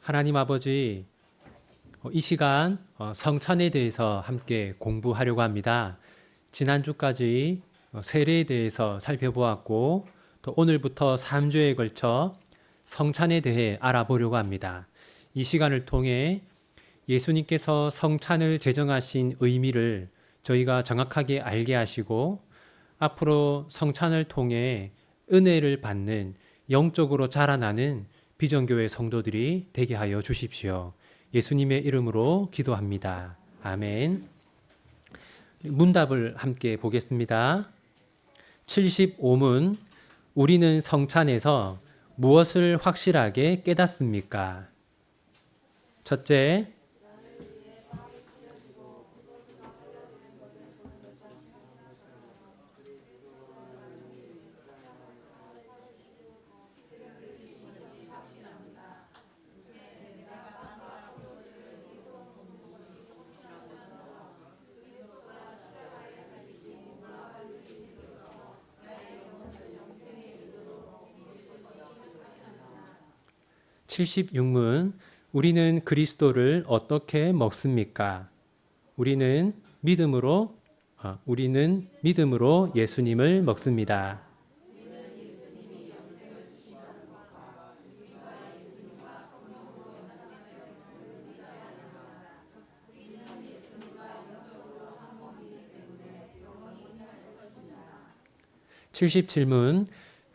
하나님 아버지, 이 시간 성찬에 대해서 함께 공부하려고 합니다. 지난주까지 세례에 대해서 살펴보았고, 또 오늘부터 3주에 걸쳐 성찬에 대해 알아보려고 합니다. 이 시간을 통해 예수님께서 성찬을 제정하신 의미를 저희가 정확하게 알게 하시고, 앞으로 성찬을 통해 은혜를 받는 영적으로 자라나는 비전교회 성도들이 되게 하여 주십시오. 예수님의 이름으로 기도합니다. 아멘. 문답을 함께 보겠습니다. 75문. 우리는 성찬에서 무엇을 확실하게 깨닫습니까? 첫째, (76문) 우리는 그리스도를 어떻게 먹습니까? 우리는 믿음으로 예수님을 먹습니다. (77문)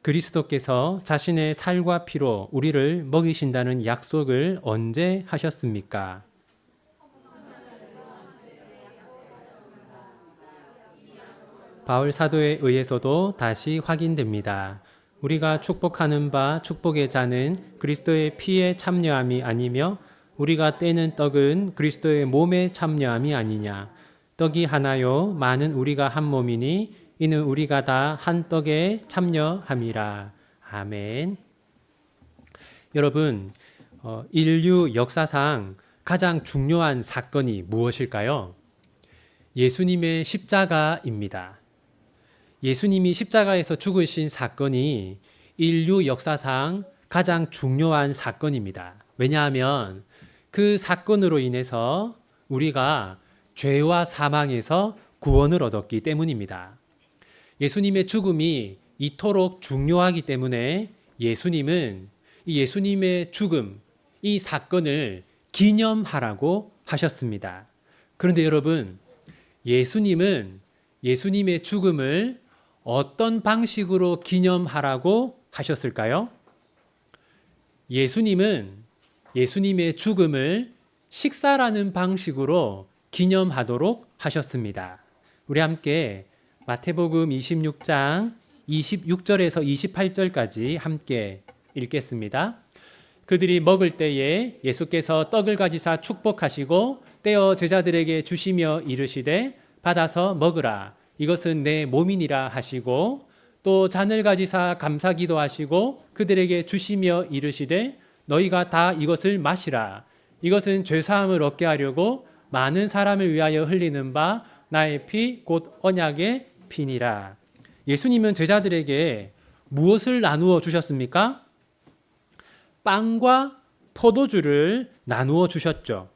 그리스도께서 자신의 살과 피로 우리를 먹이신다는 약속을 언제 하셨습니까? 바울 사도에 의해서도 다시 확인됩니다. 우리가 축복하는 바 축복의 잔은 그리스도의 피에 참여함이 아니며 우리가 떼는 떡은 그리스도의 몸에 참여함이 아니냐. 떡이 하나요 많은 우리가 한 몸이니 이는 우리가 다 한 떡에 참여함이라. 아멘. 여러분, 인류 역사상 가장 중요한 사건이 무엇일까요? 예수님의 십자가입니다. 예수님이 십자가에서 죽으신 사건이 인류 역사상 가장 중요한 사건입니다. 왜냐하면 그 사건으로 인해서 우리가 죄와 사망에서 구원을 얻었기 때문입니다. 예수님의 죽음이 이토록 중요하기 때문에 예수님은 예수님의 죽음, 이 사건을 기념하라고 하셨습니다. 그런데 여러분, 예수님은 예수님의 죽음을 어떤 방식으로 기념하라고 하셨을까요? 예수님은 예수님의 죽음을 식사라는 방식으로 기념하도록 하셨습니다. 우리 함께 마태복음 26장 26절에서 28절까지 함께 읽겠습니다. 그들이 먹을 때에 예수께서 떡을 가지사 축복하시고 떼어 제자들에게 주시며 이르시되 받아서 먹으라 이것은 내 몸이니라 하시고 또 잔을 가지사 감사기도 하시고 그들에게 주시며 이르시되 너희가 다 이것을 마시라 이것은 죄사함을 얻게 하려고 많은 사람을 위하여 흘리는 바 나의 피 곧 언약의 피니라. 예수님은 제자들에게 무엇을 나누어 주셨습니까? 빵과 포도주를 나누어 주셨죠.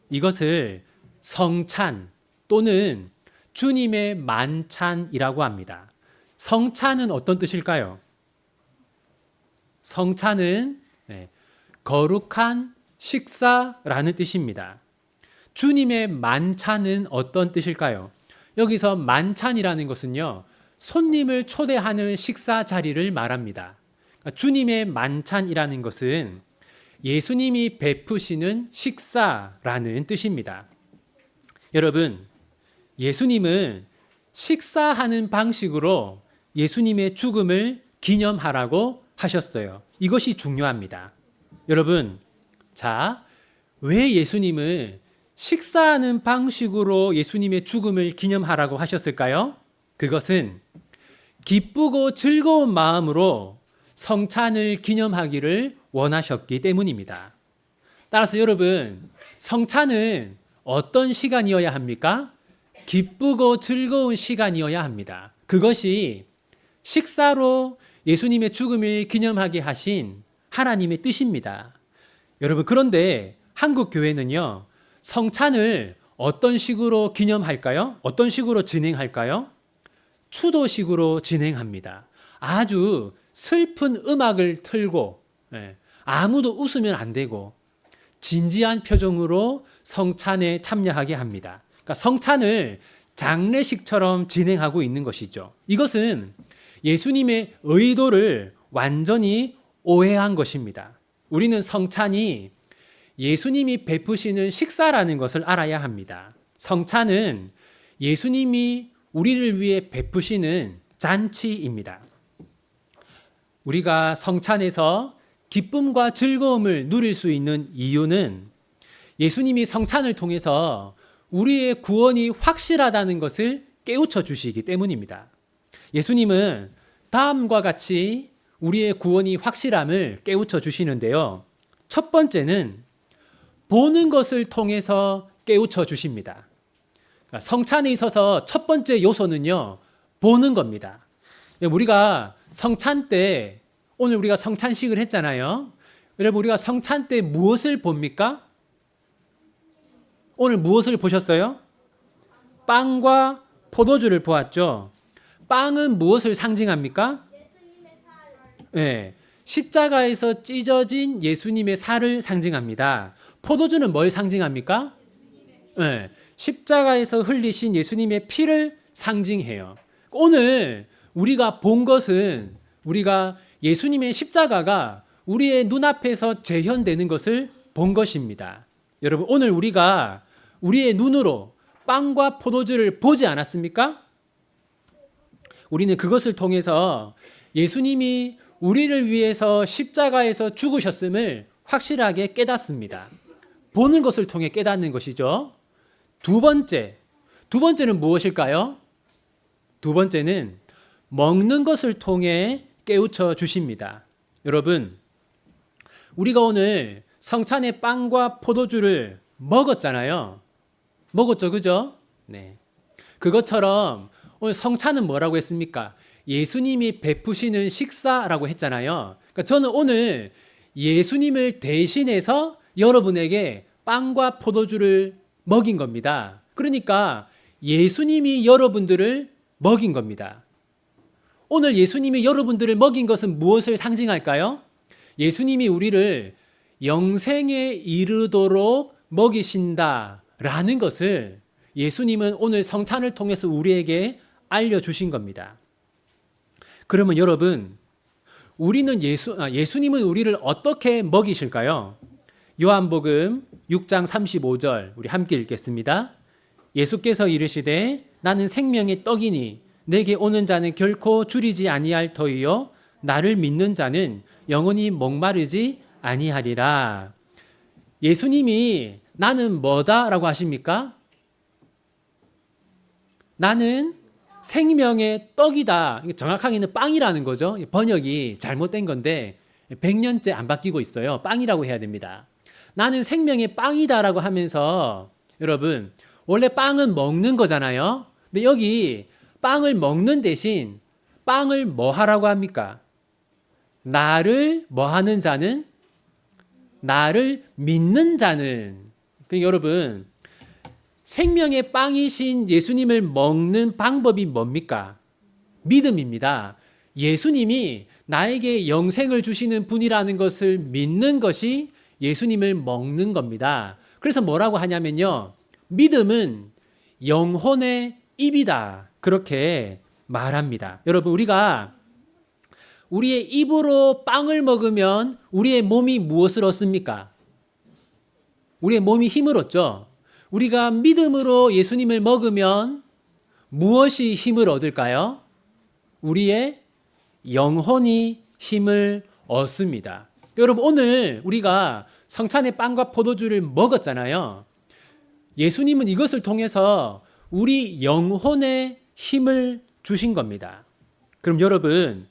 이것을 성찬 또는 주님의 만찬이라고 합니다. 성찬은 어떤 뜻일까요? 성찬은 거룩한 식사라는 뜻입니다. 주님의 만찬은 어떤 뜻일까요? 여기서 만찬이라는 것은요, 손님을 초대하는 식사 자리를 말합니다. 주님의 만찬이라는 것은 예수님이 베푸시는 식사라는 뜻입니다. 여러분, 예수님은 식사하는 방식으로 예수님의 죽음을 기념하라고 하셨어요. 이것이 중요합니다. 여러분, 자, 왜 예수님은 식사하는 방식으로 예수님의 죽음을 기념하라고 하셨을까요? 그것은 기쁘고 즐거운 마음으로 성찬을 기념하기를 원하셨기 때문입니다. 따라서 여러분, 성찬은 어떤 시간이어야 합니까? 기쁘고 즐거운 시간이어야 합니다. 그것이 식사로 예수님의 죽음을 기념하게 하신 하나님의 뜻입니다. 여러분, 그런데 한국 교회는요, 성찬을 어떤 식으로 기념할까요? 어떤 식으로 진행할까요? 추도식으로 진행합니다. 아주 슬픈 음악을 틀고, 아무도 웃으면 안 되고 진지한 표정으로 성찬에 참여하게 합니다. 그러니까 성찬을 장례식처럼 진행하고 있는 것이죠. 이것은 예수님의 의도를 완전히 오해한 것입니다. 우리는 성찬이 예수님이 베푸시는 식사라는 것을 알아야 합니다. 성찬은 예수님이 우리를 위해 베푸시는 잔치입니다. 우리가 성찬에서 기쁨과 즐거움을 누릴 수 있는 이유는 예수님이 성찬을 통해서 우리의 구원이 확실하다는 것을 깨우쳐 주시기 때문입니다. 예수님은 다음과 같이 우리의 구원이 확실함을 깨우쳐 주시는데요. 첫 번째는 보는 것을 통해서 깨우쳐 주십니다. 성찬에 있어서 첫 번째 요소는요, 보는 겁니다. 우리가 성찬 때, 오늘 우리가 성찬식을 했잖아요. 여러분, 우리가 성찬 때 무엇을 봅니까? 오늘 무엇을 보셨어요? 빵과 포도주를 보았죠. 빵은 무엇을 상징합니까? 네, 십자가에서 찢어진 예수님의 살을 상징합니다. 포도주는 뭘 상징합니까? 네, 십자가에서 흘리신 예수님의 피를 상징해요. 오늘 우리가 본 것은 우리가 예수님의 십자가가 우리의 눈앞에서 재현되는 것을 본 것입니다. 여러분, 오늘 우리가 우리의 눈으로 빵과 포도주를 보지 않았습니까? 우리는 그것을 통해서 예수님이 우리를 위해서 십자가에서 죽으셨음을 확실하게 깨닫습니다. 보는 것을 통해 깨닫는 것이죠. 두 번째는 무엇일까요? 두 번째는 먹는 것을 통해 깨우쳐 주십니다. 여러분, 우리가 오늘 성찬의 빵과 포도주를 먹었잖아요. 먹었죠, 그죠? 네. 그것처럼 오늘 성찬은 뭐라고 했습니까? 예수님이 베푸시는 식사라고 했잖아요. 그러니까 저는 오늘 예수님을 대신해서 여러분에게 빵과 포도주를 먹인 겁니다. 그러니까 예수님이 여러분들을 먹인 겁니다. 오늘 예수님이 여러분들을 먹인 것은 무엇을 상징할까요? 예수님이 우리를 영생에 이르도록 먹이신다라는 것을 예수님은 오늘 성찬을 통해서 우리에게 알려주신 겁니다. 그러면 여러분, 예수님은 우리를 어떻게 먹이실까요? 요한복음 6장 35절 우리 함께 읽겠습니다. 예수께서 이르시되 나는 생명의 떡이니 내게 오는 자는 결코 줄이지 아니할 터이요 나를 믿는 자는 영원히 목마르지 아니하리라. 예수님이 나는 뭐다라고 하십니까? 나는 생명의 떡이다. 정확하게는 빵이라는 거죠. 번역이 잘못된 건데 100년째 안 바뀌고 있어요. 빵이라고 해야 됩니다. 나는 생명의 빵이다라고 하면서 여러분, 원래 빵은 먹는 거잖아요. 근데 여기 빵을 먹는 대신 빵을 뭐 하라고 합니까? 나를 뭐 하는 자는? 나를 믿는 자는. 그러니까 여러분, 생명의 빵이신 예수님을 먹는 방법이 뭡니까? 믿음입니다. 예수님이 나에게 영생을 주시는 분이라는 것을 믿는 것이 예수님을 먹는 겁니다. 그래서 뭐라고 하냐면요. 믿음은 영혼의 입이다. 그렇게 말합니다. 여러분, 우리가 우리의 입으로 빵을 먹으면 우리의 몸이 무엇을 얻습니까? 우리의 몸이 힘을 얻죠. 우리가 믿음으로 예수님을 먹으면 무엇이 힘을 얻을까요? 우리의 영혼이 힘을 얻습니다. 여러분, 오늘 우리가 성찬의 빵과 포도주를 먹었잖아요. 예수님은 이것을 통해서 우리 영혼에 힘을 주신 겁니다. 그럼 여러분,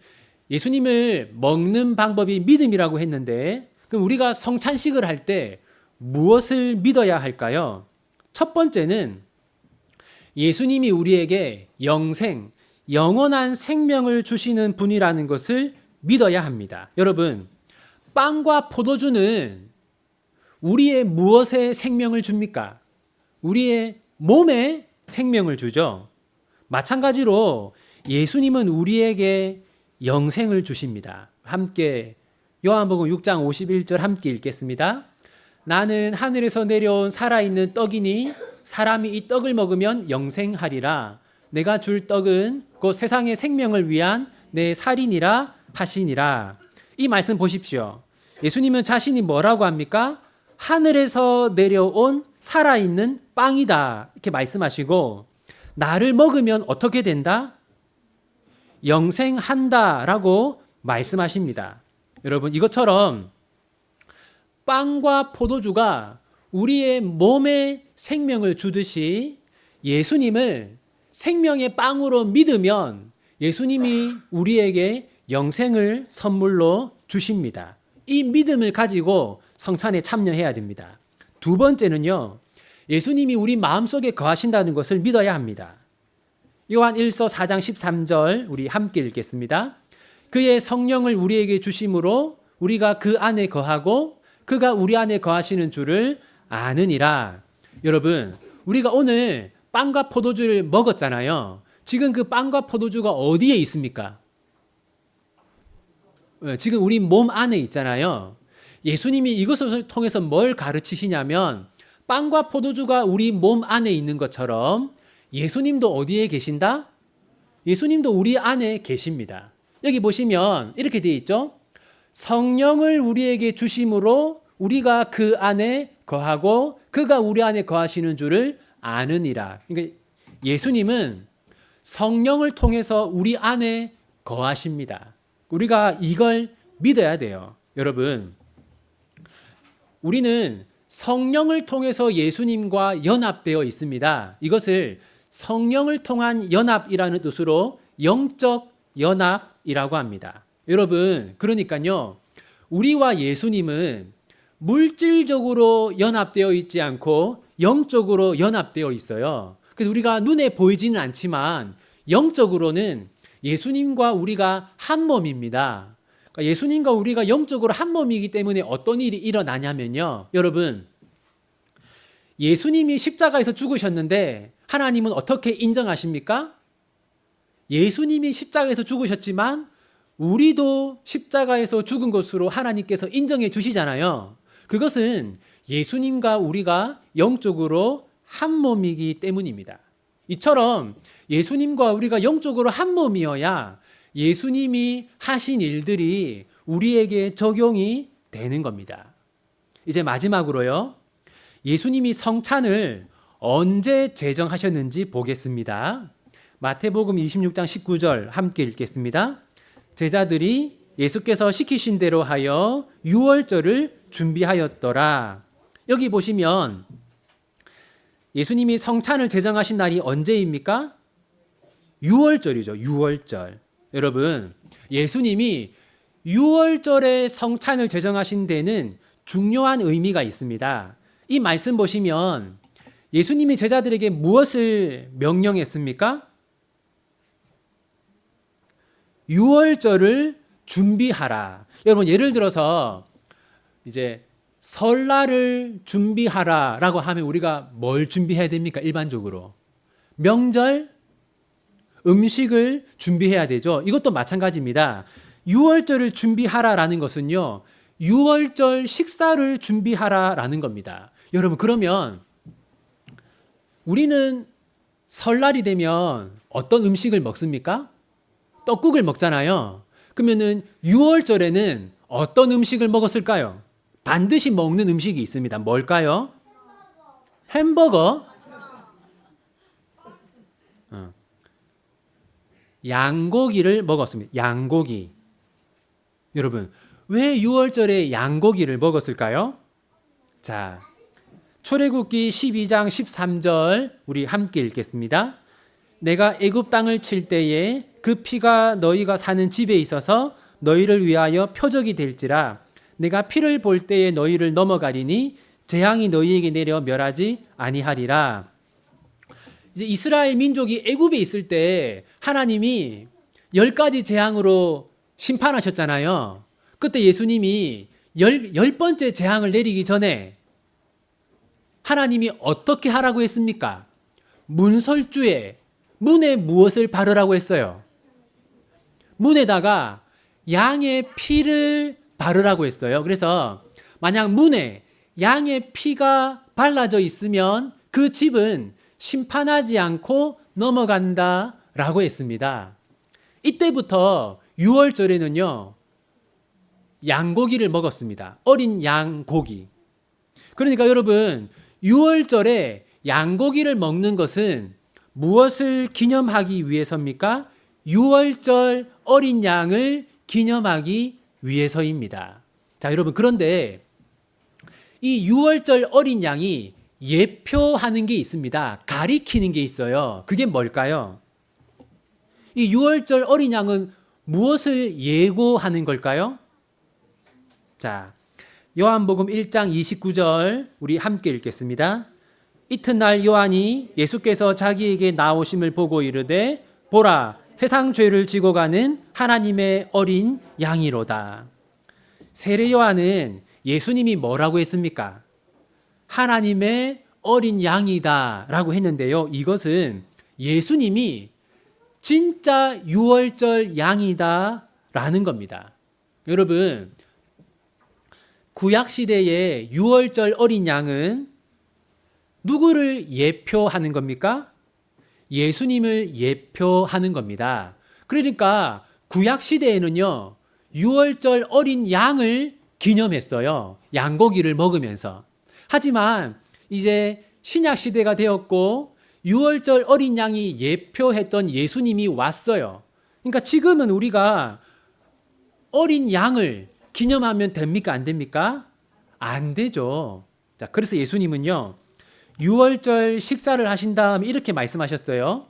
예수님을 먹는 방법이 믿음이라고 했는데, 그럼 우리가 성찬식을 할 때 무엇을 믿어야 할까요? 첫 번째는 예수님이 우리에게 영원한 생명을 주시는 분이라는 것을 믿어야 합니다. 여러분, 빵과 포도주는 우리의 무엇에 생명을 줍니까? 우리의 몸에 생명을 주죠. 마찬가지로 예수님은 우리에게 영생을 주십니다. 함께 요한복음 6장 51절 함께 읽겠습니다. 나는 하늘에서 내려온 살아있는 떡이니 사람이 이 떡을 먹으면 영생하리라. 내가 줄 떡은 곧 세상의 생명을 위한 내 살이니라 하시니라. 이 말씀 보십시오. 예수님은 자신이 뭐라고 합니까? 하늘에서 내려온 살아있는 빵이다 이렇게 말씀하시고, 나를 먹으면 어떻게 된다? 영생한다라고 말씀하십니다. 여러분, 이것처럼 빵과 포도주가 우리의 몸에 생명을 주듯이 예수님을 생명의 빵으로 믿으면 예수님이 우리에게 영생을 선물로 주십니다. 이 믿음을 가지고 성찬에 참여해야 됩니다. 두 번째는요, 예수님이 우리 마음속에 거하신다는 것을 믿어야 합니다. 요한 1서 4장 13절 우리 함께 읽겠습니다. 그의 성령을 우리에게 주심으로 우리가 그 안에 거하고 그가 우리 안에 거하시는 줄을 아느니라. 여러분, 우리가 오늘 빵과 포도주를 먹었잖아요. 지금 그 빵과 포도주가 어디에 있습니까? 지금 우리 몸 안에 있잖아요. 예수님이 이것을 통해서 뭘 가르치시냐면, 빵과 포도주가 우리 몸 안에 있는 것처럼 예수님도 어디에 계신다? 예수님도 우리 안에 계십니다. 여기 보시면 이렇게 되어 있죠. 성령을 우리에게 주심으로 우리가 그 안에 거하고 그가 우리 안에 거하시는 줄을 아느니라. 그러니까 예수님은 성령을 통해서 우리 안에 거하십니다. 우리가 이걸 믿어야 돼요. 여러분, 우리는 성령을 통해서 예수님과 연합되어 있습니다. 이것을 성령을 통한 연합이라는 뜻으로 영적 연합이라고 합니다. 여러분, 그러니까요, 우리와 예수님은 물질적으로 연합되어 있지 않고 영적으로 연합되어 있어요. 그래서 우리가 눈에 보이지는 않지만 영적으로는 예수님과 우리가 한 몸입니다. 그러니까 예수님과 우리가 영적으로 한 몸이기 때문에 어떤 일이 일어나냐면요, 여러분, 예수님이 십자가에서 죽으셨는데 하나님은 어떻게 인정하십니까? 예수님이 십자가에서 죽으셨지만 우리도 십자가에서 죽은 것으로 하나님께서 인정해 주시잖아요. 그것은 예수님과 우리가 영적으로 한 몸이기 때문입니다. 이처럼 예수님과 우리가 영적으로 한 몸이어야 예수님이 하신 일들이 우리에게 적용이 되는 겁니다. 이제 마지막으로요, 예수님이 성찬을 언제 제정하셨는지 보겠습니다. 마태복음 26장 19절 함께 읽겠습니다. 제자들이 예수께서 시키신 대로 하여 유월절을 준비하였더라. 여기 보시면 예수님이 성찬을 제정하신 날이 언제입니까? 유월절이죠. 유월절. 여러분, 예수님이 유월절에 성찬을 제정하신 데는 중요한 의미가 있습니다. 이 말씀 보시면 예수님이 제자들에게 무엇을 명령했습니까? 유월절을 준비하라. 여러분, 예를 들어서 이제 설날을 준비하라라고 하면 우리가 뭘 준비해야 됩니까? 일반적으로 명절 음식을 준비해야 되죠. 이것도 마찬가지입니다. 유월절을 준비하라라는 것은요, 유월절 식사를 준비하라라는 겁니다. 여러분, 그러면 우리는 설날이 되면 어떤 음식을 먹습니까? 떡국을 먹잖아요. 그러면은 유월절에는 어떤 음식을 먹었을까요? 반드시 먹는 음식이 있습니다. 뭘까요? 햄버거. 양고기를 먹었습니다. 양고기. 여러분, 왜 유월절에 양고기를 먹었을까요? 자, 출애굽기 12장 13절 우리 함께 읽겠습니다. 내가 애굽 땅을 칠 때에 그 피가 너희가 사는 집에 있어서 너희를 위하여 표적이 될지라. 내가 피를 볼 때에 너희를 넘어가리니 재앙이 너희에게 내려 멸하지 아니하리라. 이제 이스라엘 민족이 애굽에 있을 때 하나님이 10가지 재앙으로 심판하셨잖아요. 그때 예수님이 열 번째 재앙을 내리기 전에 하나님이 어떻게 하라고 했습니까? 문설주에 문에 무엇을 바르라고 했어요? 문에다가 양의 피를 바르라고 했어요. 그래서 만약 문에 양의 피가 발라져 있으면 그 집은 심판하지 않고 넘어간다라고 했습니다. 이때부터 6월절에는요, 양고기를 먹었습니다. 어린 양고기. 그러니까 여러분, 6월절에 양고기를 먹는 것은 무엇을 기념하기 위해서입니까? 6월절 어린 양을 기념하기 위해서입니다. 자, 여러분, 그런데 이 6월절 어린 양이 예표하는 게 있습니다. 가리키는 게 있어요. 그게 뭘까요? 이 6월절 어린 양은 무엇을 예고하는 걸까요? 자, 요한복음 1장 29절 우리 함께 읽겠습니다. 이튿날 요한이 예수께서 자기에게 나오심을 보고 이르되 보라, 세상 죄를 지고 가는 하나님의 어린 양이로다. 세례 요한은 예수님이 뭐라고 했습니까? 하나님의 어린 양이다 라고 했는데요. 이것은 예수님이 진짜 6월절 양이다 라는 겁니다. 여러분, 구약시대의 6월절 어린 양은 누구를 예표하는 겁니까? 예수님을 예표하는 겁니다. 그러니까 구약시대에는요, 6월절 어린 양을 기념했어요. 양고기를 먹으면서. 하지만 이제 신약시대가 되었고 6월절 어린 양이 예표했던 예수님이 왔어요. 그러니까 지금은 우리가 어린 양을 기념하면 됩니까? 안 됩니까? 안 되죠. 자, 그래서 예수님은요, 6월절 식사를 하신 다음에 이렇게 말씀하셨어요.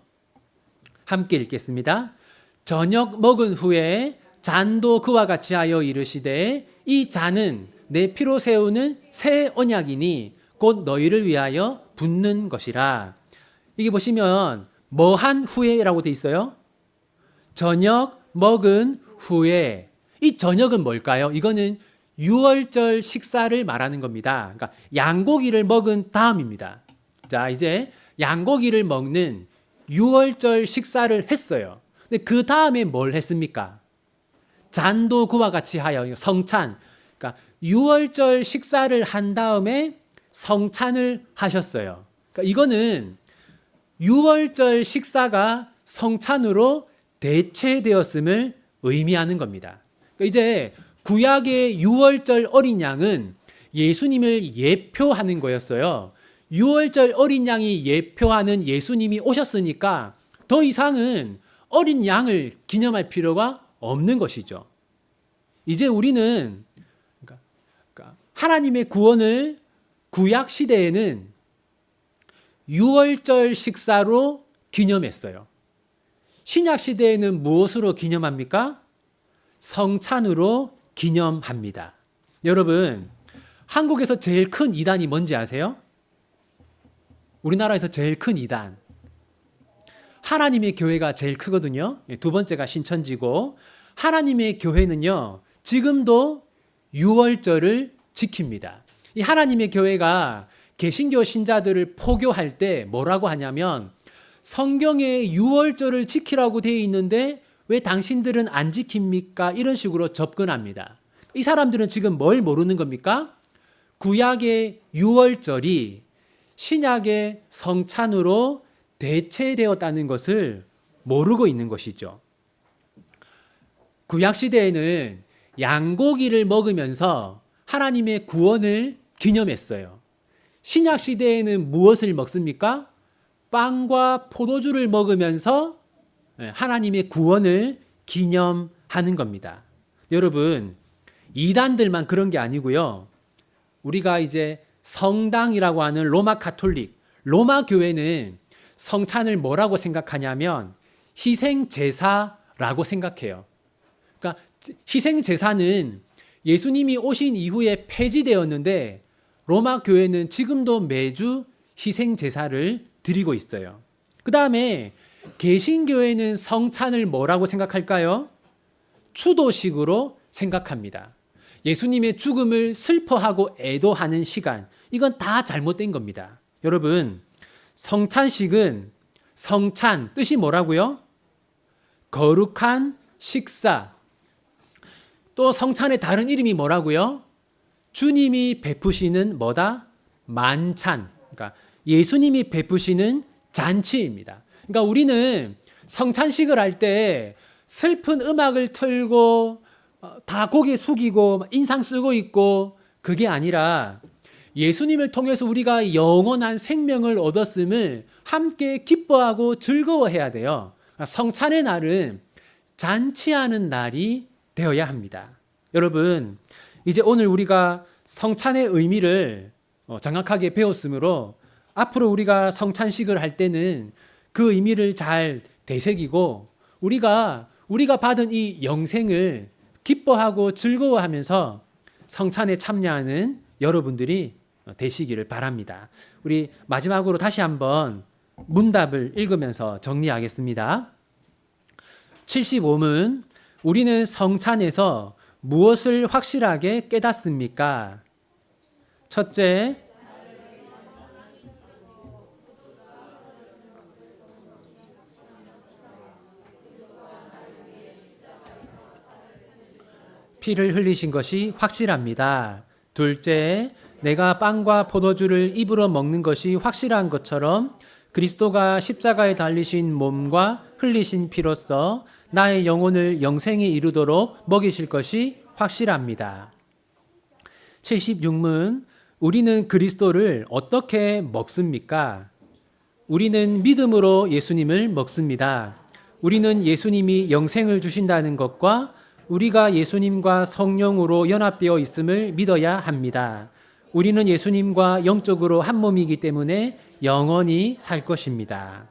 함께 읽겠습니다. 저녁 먹은 후에 잔도 그와 같이 하여 이르시되 이 잔은 내 피로 세우는 새 언약이니 곧 너희를 위하여 붓는 것이라. 이게 보시면 뭐한 후에라고 돼 있어요? 저녁 먹은 후에. 이 저녁은 뭘까요? 이거는 6월절 식사를 말하는 겁니다. 그러니까 양고기를 먹은 다음입니다. 자, 이제 양고기를 먹는 6월절 식사를 했어요. 근데 그 다음에 뭘 했습니까? 잔도 그와 같이 하여 성찬. 그러니까 6월절 식사를 한 다음에 성찬을 하셨어요. 그러니까 이거는 6월절 식사가 성찬으로 대체되었음을 의미하는 겁니다. 그러니까 이제 구약의 6월절 어린 양은 예수님을 예표하는 거였어요. 6월절 어린 양이 예표하는 예수님이 오셨으니까 더 이상은 어린 양을 기념할 필요가 없는 것이죠. 이제 우리는 하나님의 구원을 구약 시대에는 6월절 식사로 기념했어요. 신약 시대에는 무엇으로 기념합니까? 성찬으로 기념합니다. 여러분, 한국에서 제일 큰 이단이 뭔지 아세요? 우리나라에서 제일 큰 이단. 하나님의 교회가 제일 크거든요. 두 번째가 신천지고, 하나님의 교회는요, 지금도 6월절을 지킵니다. 이 하나님의 교회가 개신교 신자들을 포교할 때 뭐라고 하냐면, 성경에 6월절을 지키라고 되어 있는데 왜 당신들은 안 지킵니까? 이런 식으로 접근합니다. 이 사람들은 지금 뭘 모르는 겁니까? 구약의 6월절이 신약의 성찬으로 대체되었다는 것을 모르고 있는 것이죠. 구약 시대에는 양고기를 먹으면서 하나님의 구원을 기념했어요. 신약 시대에는 무엇을 먹습니까? 빵과 포도주를 먹으면서 하나님의 구원을 기념하는 겁니다. 여러분, 이단들만 그런 게 아니고요. 우리가 이제 성당이라고 하는 로마 가톨릭, 로마 교회는 성찬을 뭐라고 생각하냐면 희생 제사라고 생각해요. 그러니까 희생 제사는 예수님이 오신 이후에 폐지되었는데 로마 교회는 지금도 매주 희생 제사를 드리고 있어요. 그 다음에 개신교회는 성찬을 뭐라고 생각할까요? 추도식으로 생각합니다. 예수님의 죽음을 슬퍼하고 애도하는 시간, 이건 다 잘못된 겁니다. 여러분, 성찬식은 성찬 뜻이 뭐라고요? 거룩한 식사. 또 성찬의 다른 이름이 뭐라고요? 주님이 베푸시는 뭐다? 만찬. 그러니까 예수님이 베푸시는 잔치입니다. 그러니까 우리는 성찬식을 할 때 슬픈 음악을 틀고 다 고개 숙이고 인상 쓰고 있고 그게 아니라 예수님을 통해서 우리가 영원한 생명을 얻었음을 함께 기뻐하고 즐거워해야 돼요. 성찬의 날은 잔치하는 날이 되어야 합니다. 여러분, 이제 오늘 우리가 성찬의 의미를 정확하게 배웠으므로 앞으로 우리가 성찬식을 할 때는 그 의미를 잘 되새기고 우리가 받은 이 영생을 기뻐하고 즐거워하면서 성찬에 참여하는 여러분들이 되시기를 바랍니다. 우리 마지막으로 다시 한번 문답을 읽으면서 정리하겠습니다. 75문, 우리는 성찬에서 무엇을 확실하게 깨닫습니까? 첫째, 피를 흘리신 것이 확실합니다. 둘째, 내가 빵과 포도주를 입으로 먹는 것이 확실한 것처럼 그리스도가 십자가에 달리신 몸과 흘리신 피로써 나의 영혼을 영생에 이르도록 먹이실 것이 확실합니다. 76문, 우리는 그리스도를 어떻게 먹습니까? 우리는 믿음으로 예수님을 먹습니다. 우리는 예수님이 영생을 주신다는 것과 우리가 예수님과 성령으로 연합되어 있음을 믿어야 합니다. 우리는 예수님과 영적으로 한 몸이기 때문에 영원히 살 것입니다.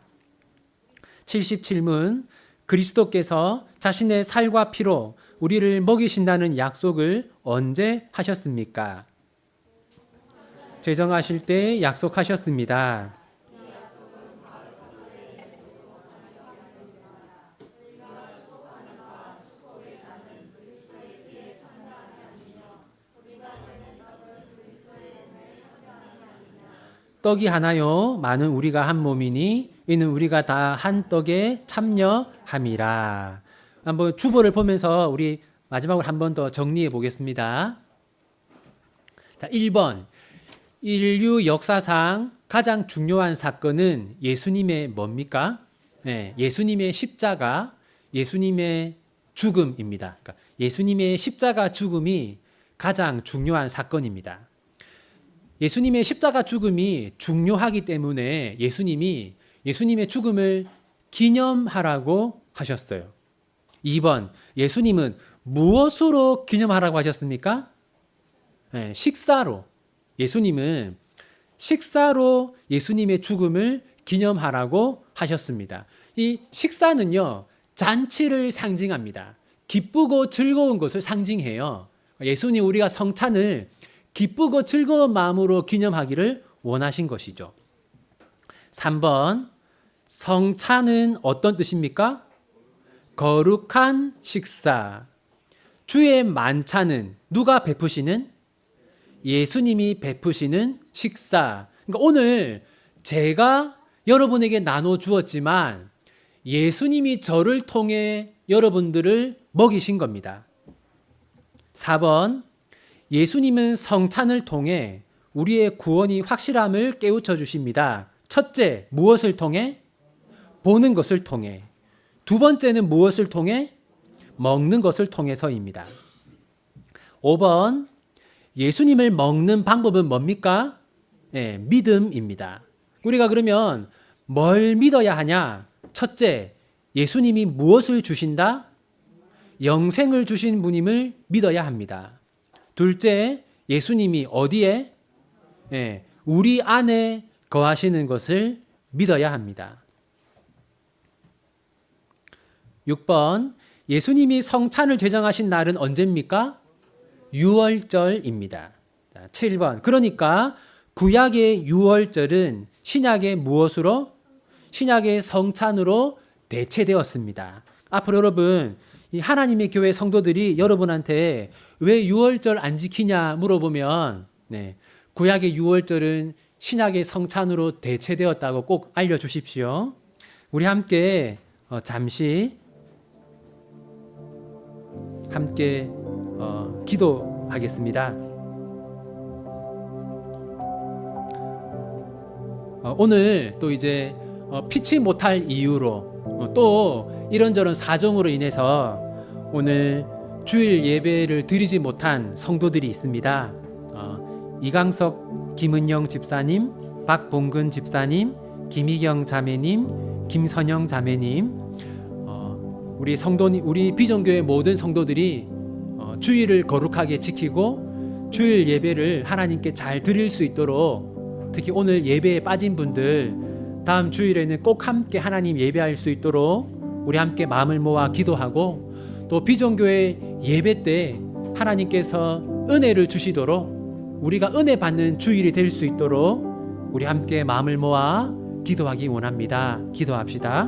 77문, 그리스도께서 자신의 살과 피로 우리를 먹이신다는 약속을 언제 하셨습니까? 제정하실 때 약속하셨습니다. 떡이 하나요 많은 우리가 한 몸이니 이는 우리가 다 한 떡에 참여함이라. 한번 주보를 보면서 우리 마지막으로 한 번 더 정리해 보겠습니다. 자, 1번. 인류 역사상 가장 중요한 사건은 예수님의 뭡니까? 네, 예수님의 십자가, 예수님의 죽음입니다. 그러니까 예수님의 십자가 죽음이 가장 중요한 사건입니다. 예수님의 십자가 죽음이 중요하기 때문에 예수님의 죽음을 기념하라고 하셨어요. 2번, 예수님은 무엇으로 기념하라고 하셨습니까? 네, 식사로. 예수님은 식사로 예수님의 죽음을 기념하라고 하셨습니다. 이 식사는요, 잔치를 상징합니다. 기쁘고 즐거운 것을 상징해요. 예수님 우리가 성찬을 기쁘고 즐거운 마음으로 기념하기를 원하신 것이죠. 3번, 성찬은 어떤 뜻입니까? 거룩한 식사. 주의 만찬은 누가 베푸시는? 예수님이 베푸시는 식사. 그러니까 오늘 제가 여러분에게 나눠 주었지만 예수님이 저를 통해 여러분들을 먹이신 겁니다. 4번, 예수님은 성찬을 통해 우리의 구원이 확실함을 깨우쳐 주십니다. 첫째, 무엇을 통해? 보는 것을 통해. 두 번째는 무엇을 통해? 먹는 것을 통해서입니다. 5번, 예수님을 먹는 방법은 뭡니까? 네, 믿음입니다. 우리가 그러면 뭘 믿어야 하냐? 첫째, 예수님이 무엇을 주신다? 영생을 주신 분임을 믿어야 합니다. 둘째, 예수님이 어디에? 네, 우리 안에 거하시는 것을 믿어야 합니다. 6번, 예수님이 성찬을 제정하신 날은 언제입니까? 유월절입니다. 7번, 그러니까 구약의 유월절은 신약의 무엇으로? 신약의 성찬으로 대체되었습니다. 앞으로 여러분, 이 하나님의 교회 성도들이 여러분한테 왜 유월절 안 지키냐 물어보면, 구약의 유월절은 신약의 성찬으로 대체되었다고 꼭 알려주십시오. 우리 함께 잠시 함께 기도하겠습니다. 오늘 또 이제 피치 못할 이유로 또 이런저런 사정으로 인해서 오늘 주일 예배를 드리지 못한 성도들이 있습니다. 이강석 김은영 집사님, 박봉근 집사님, 김희경 자매님, 김선영 자매님, 우리 비전교회 모든 성도들이 주일을 거룩하게 지키고 주일 예배를 하나님께 잘 드릴 수 있도록, 특히 오늘 예배에 빠진 분들 다음 주일에는 꼭 함께 하나님 예배할 수 있도록 우리 함께 마음을 모아 기도하고, 또 비전교회 예배 때 하나님께서 은혜를 주시도록 우리가 은혜 받는 주일이 될 수 있도록 우리 함께 마음을 모아 기도하기 원합니다. 기도합시다.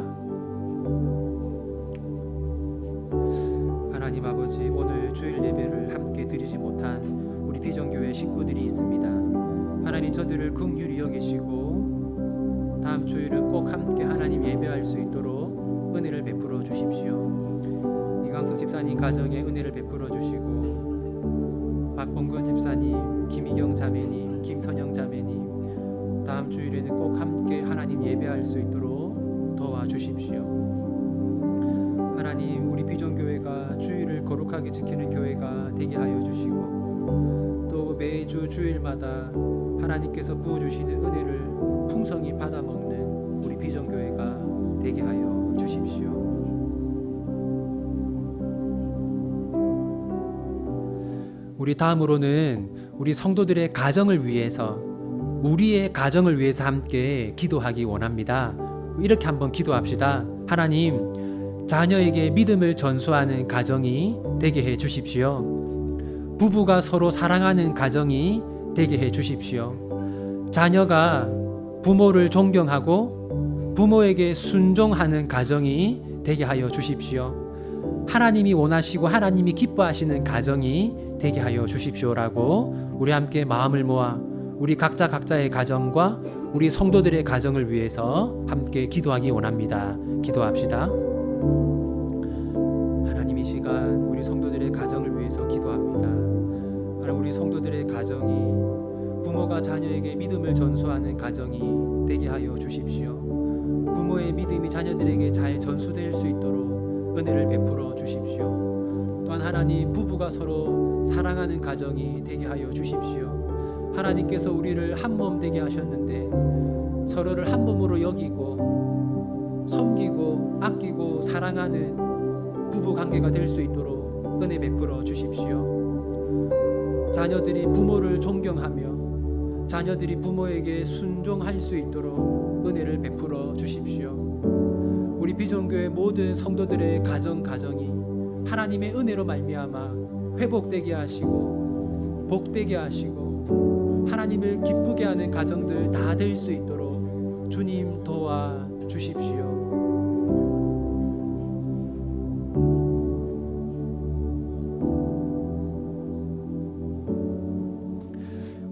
하나님 아버지, 오늘 주일 예배를 함께 드리지 못한 우리 비전교회 식구들이 있습니다. 하나님, 저들을 긍휼히 여기시고 다음 주일은 꼭 함께 하나님 예배할 수 있도록 은혜를 베풀어 주십시오. 이강석 집사님 가정에 은혜를 베풀어 주시고, 박봉근 집사님, 김희경 자매님, 김선영 자매님, 다음 주일에는 꼭 함께 하나님 예배할 수 있도록 도와주십시오. 하나님, 우리 비전교회가 주일을 거룩하게 지키는 교회가 되게 하여 주시고, 또 매주 주일마다 하나님께서 부어주시는 은혜를 풍성히 받아먹는 우리 비전교회가 되게 하여 주십시오. 우리 다음으로는 우리 성도들의 가정을 위해서, 우리의 가정을 위해서 함께 기도하기 원합니다. 이렇게 한번 기도합시다. 하나님, 자녀에게 믿음을 전수하는 가정이 되게 해 주십시오. 부부가 서로 사랑하는 가정이 되게 해 주십시오. 자녀가 부모를 존경하고 부모에게 순종하는 가정이 되게 하여 주십시오. 하나님이 원하시고 하나님이 기뻐하시는 가정이 되게 하여 주십시오라고 우리 함께 마음을 모아 우리 각자의 가정과 우리 성도들의 가정을 위해서 함께 기도하기 원합니다. 기도합시다. 하나님, 이 시간 우리 성도들의 가정을 위해서 기도합니다. 하나님, 우리 성도들의 가정이 부모가 자녀에게 믿음을 전수하는 가정이 되게 하여 주십시오. 부모의 믿음이 자녀들에게 잘 전수될 수 있도록 은혜를 베풀어 주십시오. 또한 하나님, 부부가 서로 사랑하는 가정이 되게 하여 주십시오. 하나님께서 우리를 한 몸 되게 하셨는데 서로를 한 몸으로 여기고 섬기고 아끼고 사랑하는 부부 관계가 될 수 있도록 은혜 베풀어 주십시오. 자녀들이 부모를 존경하며 자녀들이 부모에게 순종할 수 있도록 은혜를 베풀어 주십시오. 우리 비전교회 모든 성도들의 가정이 하나님의 은혜로 말미암아 회복되게 하시고 복되게 하시고 하나님을 기쁘게 하는 가정들 다 될 수 있도록 주님 도와 주십시오.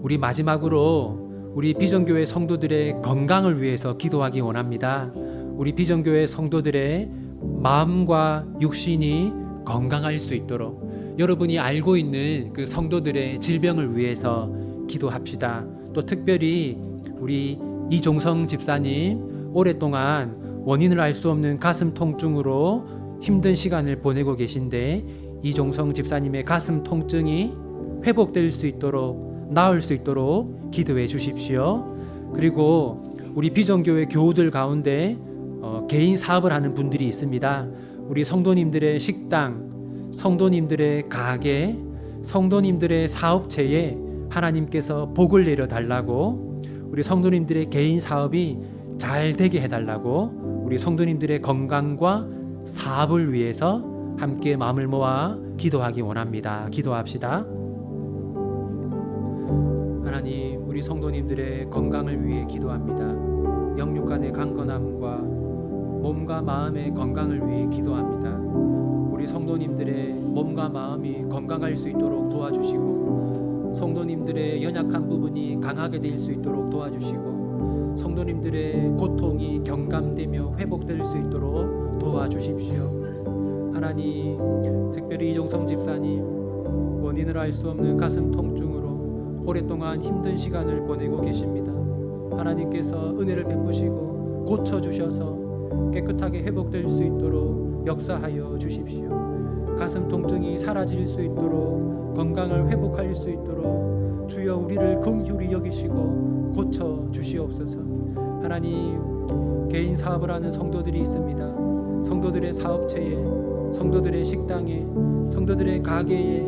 우리 마지막으로 우리 비전교회 성도들의 건강을 위해서 기도하기 원합니다. 우리 비전교회 성도들의 마음과 육신이 건강할 수 있도록 여러분이 알고 있는 그 성도들의 질병을 위해서 기도합시다. 또 특별히 우리 이종성 집사님, 오랫동안 원인을 알 수 없는 가슴 통증으로 힘든 시간을 보내고 계신데 이종성 집사님의 가슴 통증이 회복될 수 있도록, 나을 수 있도록 기도해 주십시오. 그리고 우리 비전교회 교우들 가운데 개인 사업을 하는 분들이 있습니다. 우리 성도님들의 식당, 성도님들의 가게, 성도님들의 사업체에 하나님께서 복을 내려 달라고, 우리 성도님들의 개인 사업이 잘 되게 해달라고, 우리 성도님들의 건강과 사업을 위해서 함께 마음을 모아 기도하기 원합니다. 기도합시다. 하나님, 우리 성도님들의 건강을 위해 기도합니다. 영육간의 강건함과 몸과 마음의 건강을 위해 기도합니다. 우리 성도님들의 몸과 마음이 건강할 수 있도록 도와주시고 성도님들의 연약한 부분이 강하게 될 수 있도록 도와주시고 성도님들의 고통이 경감되며 회복될 수 있도록 도와주십시오. 하나님, 특별히 이종성 집사님 원인을 알 수 없는 가슴 통증으로 오랫동안 힘든 시간을 보내고 계십니다. 하나님께서 은혜를 베푸시고 고쳐주셔서 깨끗하게 회복될 수 있도록 역사하여 주십시오. 가슴 통증이 사라질 수 있도록 건강을 회복할 수 있도록 주여 우리를 긍휼히 여기시고 고쳐 주시옵소서. 하나님, 개인 사업을 하는 성도들이 있습니다. 성도들의 사업체에, 성도들의 식당에, 성도들의 가게에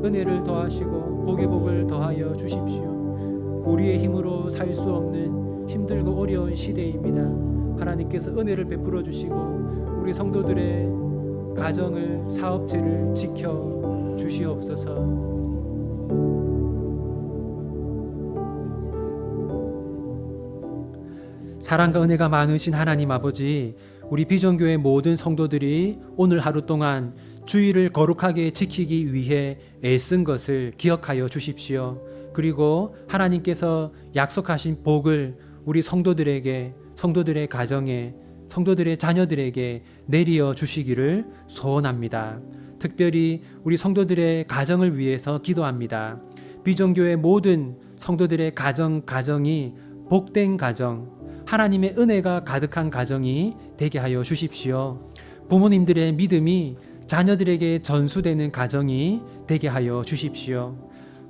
은혜를 더하시고 복의 복을 더하여 주십시오. 우리의 힘으로 살 수 없는 힘들고 어려운 시대입니다. 하나님께서 은혜를 베풀어 주시고 우리 성도들의 가정을, 사업체를 지켜 주시옵소서. 사랑과 은혜가 많으신 하나님 아버지, 우리 비전교회 모든 성도들이 오늘 하루 동안 주일을 거룩하게 지키기 위해 애쓴 것을 기억하여 주십시오. 그리고 하나님께서 약속하신 복을 우리 성도들에게, 성도들의 가정에, 성도들의 자녀들에게 내리어 주시기를 소원합니다. 특별히 우리 성도들의 가정을 위해서 기도합니다. 비전교회 모든 성도들의 가정이 복된 가정, 하나님의 은혜가 가득한 가정이 되게 하여 주십시오. 부모님들의 믿음이 자녀들에게 전수되는 가정이 되게 하여 주십시오.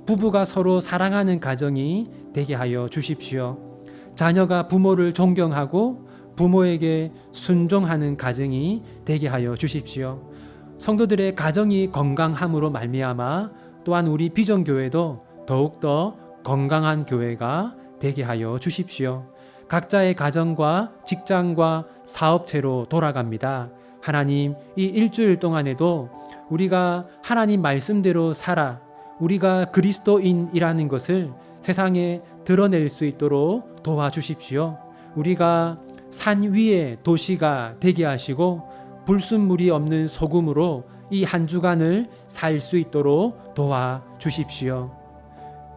부부가 서로 사랑하는 가정이 되게 하여 주십시오. 자녀가 부모를 존경하고 부모에게 순종하는 가정이 되게 하여 주십시오. 성도들의 가정이 건강함으로 말미암아 또한 우리 비전교회도 더욱더 건강한 교회가 되게 하여 주십시오. 각자의 가정과 직장과 사업체로 돌아갑니다. 하나님, 이 일주일 동안에도 우리가 하나님 말씀대로 살아 우리가 그리스도인이라는 것을 세상에 드러낼 수 있도록 도와주십시오. 우리가 산 위의 도시가 되게 하시고 불순물이 없는 소금으로 이 한 주간을 살 수 있도록 도와주십시오.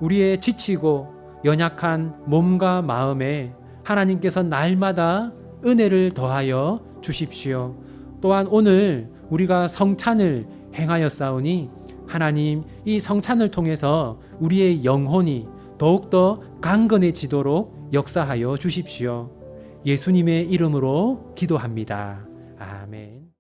우리의 지치고 연약한 몸과 마음에 하나님께서 날마다 은혜를 더하여 주십시오. 또한 오늘 우리가 성찬을 행하였사오니 하나님, 이 성찬을 통해서 우리의 영혼이 더욱더 강건해지도록 역사하여 주십시오. 예수님의 이름으로 기도합니다. 아멘.